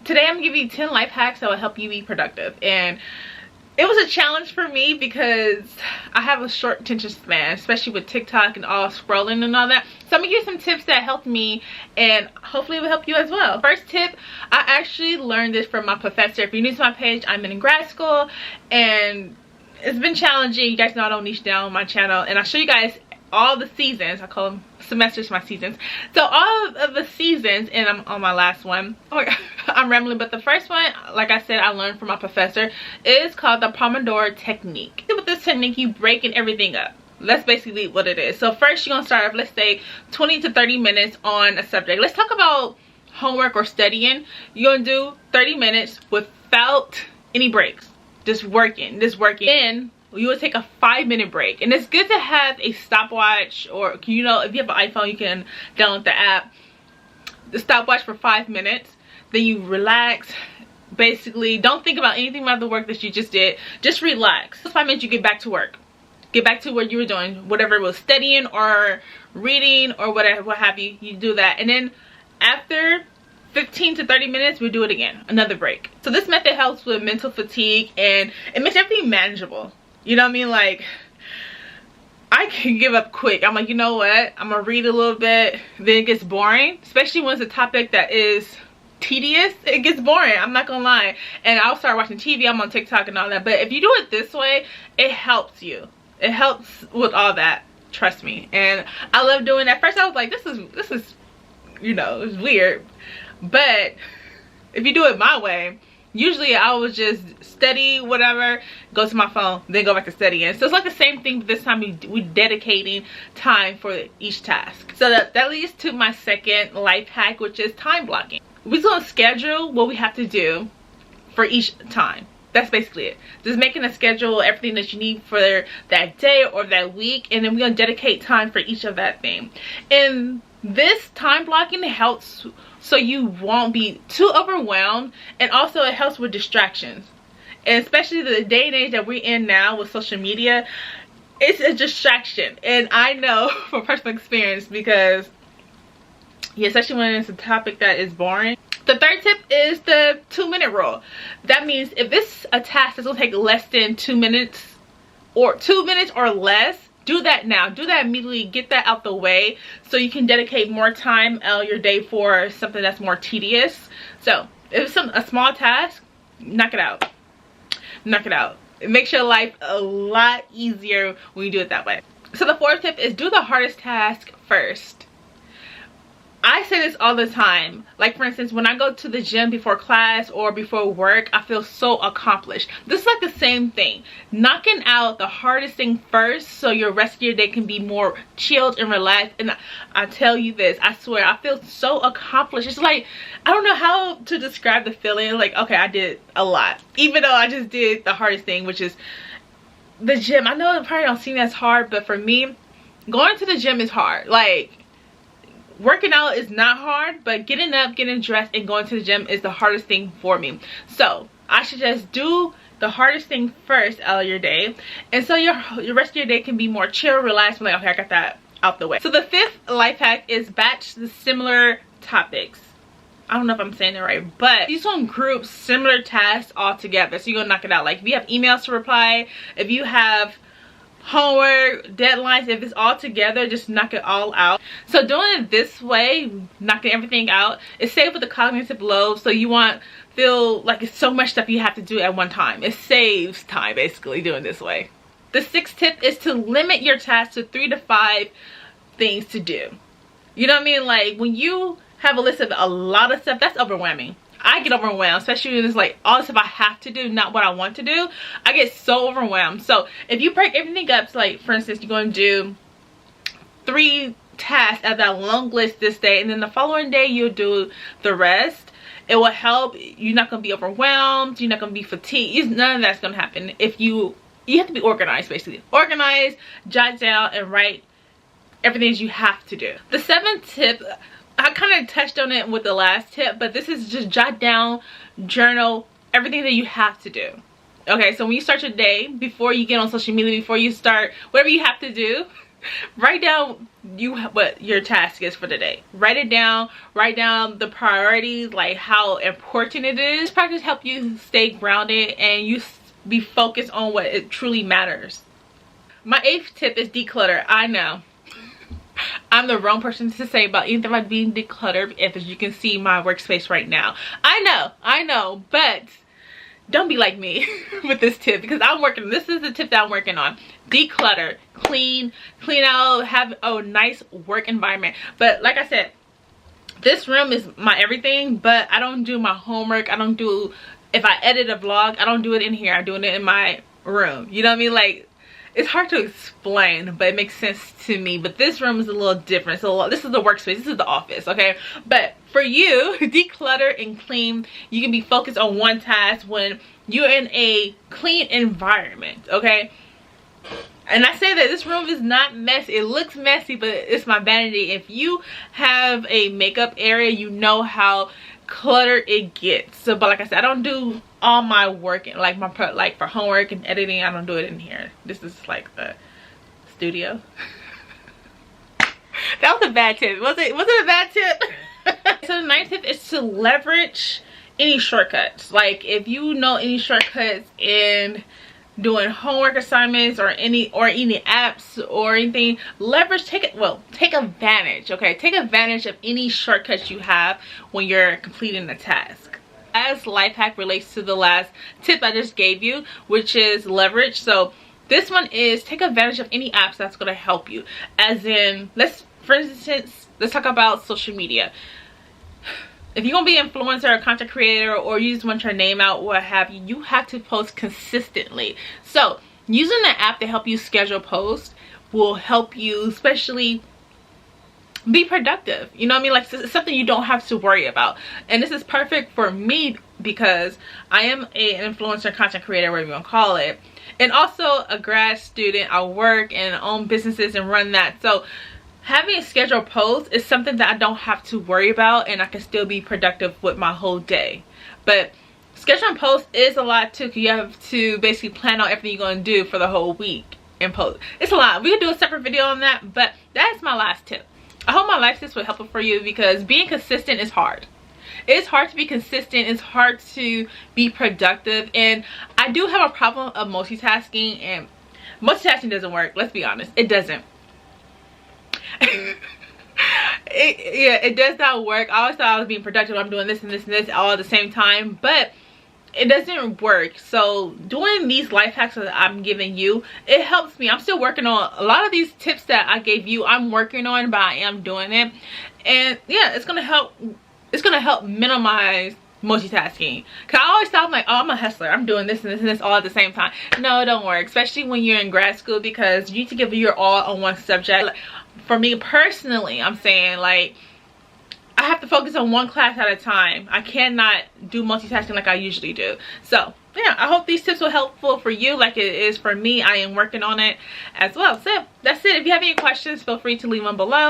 Today I'm gonna give you 10 life hacks that will help you be productive. And it was a challenge for me because I have a short attention span, especially with TikTok and all scrolling and all that. So I'm gonna give you some tips that helped me and hopefully it will help you as well. First tip, I actually learned this from my professor. If you're new to my page, I'm in grad school and it's been challenging. You guys know I don't niche down on my channel, and I show you guys all the seasons. I call them semesters, my seasons. So all of the seasons, and I'm on my last one. Oh my God, I'm rambling, but the first one, like I said, I learned from my professor, is called the Pomodoro technique. With this technique, you breaking everything up. That's basically what it is. So first you're gonna start off, let's say 20 to 30 minutes on a subject. Let's talk about homework or studying. You're gonna do 30 minutes without any breaks. Just working. Then you will take a 5-minute break, and it's good to have a stopwatch, or you know, if you have an iPhone you can download the app, the stopwatch for 5 minutes. Then you relax. Basically don't think about anything about the work that you just did, just relax. 5 minutes, you get back to work, get back to what you were doing, whatever it was, studying or reading or whatever, what have you. You do that, and then after 15 to 30 minutes we do it again, another break. So this method helps with mental fatigue and it makes everything manageable. You know what I mean? Like, I can give up quick. I'm like, you know what? I'm gonna read a little bit, then it gets boring. Especially when it's a topic that is tedious, it gets boring. I'm not gonna lie. And I'll start watching TV, I'm on TikTok and all that. But if you do it this way, it helps you. It helps with all that. Trust me. And I love doing that. First I was like, this is, you know, it's weird. But if you do it my way, usually I would just study whatever, go to my phone, then go back to studying. So it's like the same thing, but this time we're dedicating time for each task. So that leads to my second life hack, which is time blocking. We're gonna schedule what we have to do for each time. That's basically it. Just making a schedule, everything that you need for that day or that week, and then we're gonna dedicate time for each of that thing. And this time blocking helps so you won't be too overwhelmed, and also it helps with distractions. And especially the day and age that we're in now with social media, it's a distraction. And I know from personal experience, because yeah, especially when it's a topic that is boring. The third tip is the 2-minute rule. That means if it's a task that's gonna take less than 2 minutes, or 2 minutes or less, do that now. Do that immediately. Get that out the way so you can dedicate more time out your day for something that's more tedious. So if it's a small task, knock it out. Knock it out. It makes your life a lot easier when you do it that way. So the fourth tip is do the hardest task first. I say this all the time. Like, for instance, when I go to the gym before class or before work, I feel so accomplished. This is like the same thing. Knocking out the hardest thing first so your rest of your day can be more chilled and relaxed. And I tell you this, I swear, I feel so accomplished. It's like, I don't know how to describe the feeling. Like, okay, I did a lot. Even though I just did the hardest thing, which is the gym. I know it probably don't seem as hard, but for me, going to the gym is hard. Like, working out is not hard, but getting up, getting dressed, and going to the gym is the hardest thing for me. So I should just do the hardest thing first out of your day, and so your rest of your day can be more chill, relaxed. Like, okay, I got that out the way. So the fifth life hack is batch the similar topics. I don't know if I'm saying it right, but these one group similar tasks all together, so you're gonna knock it out. Like, if you have emails to reply, if you have homework, deadlines, if it's all together, just knock it all out. So doing it this way, knocking everything out, it saves with the cognitive load, so you won't feel like it's so much stuff you have to do at one time. It saves time basically doing this way. The sixth tip is to limit your tasks to 3 to 5 things to do. You know what I mean? Like, when you have a list of a lot of stuff, that's overwhelming. I get overwhelmed, especially when it's like all the stuff I have to do, not what I want to do. I get so overwhelmed. So if you break everything up, so like, for instance, you're going to do 3 tasks out of that long list this day, and then the following day you'll do the rest, it will help. You're not going to be overwhelmed, you're not going to be fatigued. None of that's going to happen. If you have to be organized, basically. Organize, jot down, and write everything you have to do. The seventh tip, I kind of touched on it with the last tip, but this is just jot down, journal, everything that you have to do. Okay, so when you start your day, before you get on social media, before you start whatever you have to do, write down what your task is for the day. Write it down. Write down the priorities, like how important it is. This practice help you stay grounded and you be focused on what it truly matters. My 8th tip is declutter. I know I'm the wrong person to say about anything about being decluttered, if as you can see my workspace right now. I know, but don't be like me with this tip, because this is the tip that I'm working on. Declutter, clean out, have a nice work environment. But like I said, this room is my everything, but I don't do my homework. If I edit a vlog, I don't do it in here. I'm doing it in my room. You know what I mean? Like, it's hard to explain, but it makes sense to me. But this room is a little different. So this is the workspace, this is the office, okay? But for you, declutter and clean, you can be focused on one task when you're in a clean environment, okay? And I say that this room is not messy. It looks messy, but it's my vanity. If you have a makeup area, you know how cluttered it gets. So, but like I said, I don't do all my work, like for homework and editing, I don't do it in here. This is like the studio. That was a bad tip. Was it a bad tip? So the 9th tip is to leverage any shortcuts. Like, if you know any shortcuts in doing homework assignments or any apps or anything, take advantage, okay? Take advantage of any shortcuts you have when you're completing a task. As life hack relates to the last tip I just gave you, which is leverage. So this one is take advantage of any apps that's going to help you. As in, for instance, let's talk about social media. If you're gonna be an influencer or content creator, or you just want your name out, what have you, you have to post consistently. So using the app to help you schedule posts will help you, especially be productive. You know what I mean? Like, it's something you don't have to worry about. And this is perfect for me because I am an influencer, content creator, whatever you want to call it, and also a grad student. I work and own businesses and run that. So having a scheduled post is something that I don't have to worry about, and I can still be productive with my whole day. But scheduling posts is a lot too, because you have to basically plan out everything you're going to do for the whole week and post. It's a lot. We could do a separate video on that, but that's my last tip. I hope my life tips were helpful for you, because being consistent is hard. It's hard to be consistent. It's hard to be productive, and I do have a problem of multitasking, and multitasking doesn't work. Let's be honest, it doesn't. It does not work. I always thought I was being productive. I'm doing this and this and this all at the same time, but it doesn't work. So doing these life hacks that I'm giving you, it helps me. I'm still working on a lot of these tips that I gave you. I'm working on, but I am doing it, and yeah, it's gonna help minimize multitasking. Cause I always thought, I'm like, oh, I'm a hustler, I'm doing this and this and this all at the same time. No, it don't work, especially when you're in grad school, because you need to give your all on one subject. Like, for me personally, I'm saying, like, I have to focus on one class at a time. I cannot do multitasking like I usually do. So yeah, I hope these tips were helpful for you like it is for me. I am working on it as well. So that's it. If you have any questions, feel free to leave them below.